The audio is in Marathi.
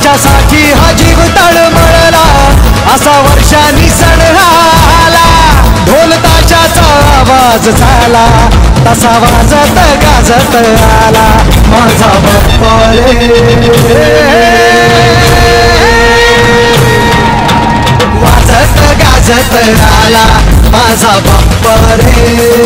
माझ्यासाठी हा जीव तळमळला असा वर्षांनी सण आला ढोल ताशाचा आवाज झाला तसा वाजत गाजत आला माझा बाप्पा वाजत गाजत आला माझा बाप्पा रे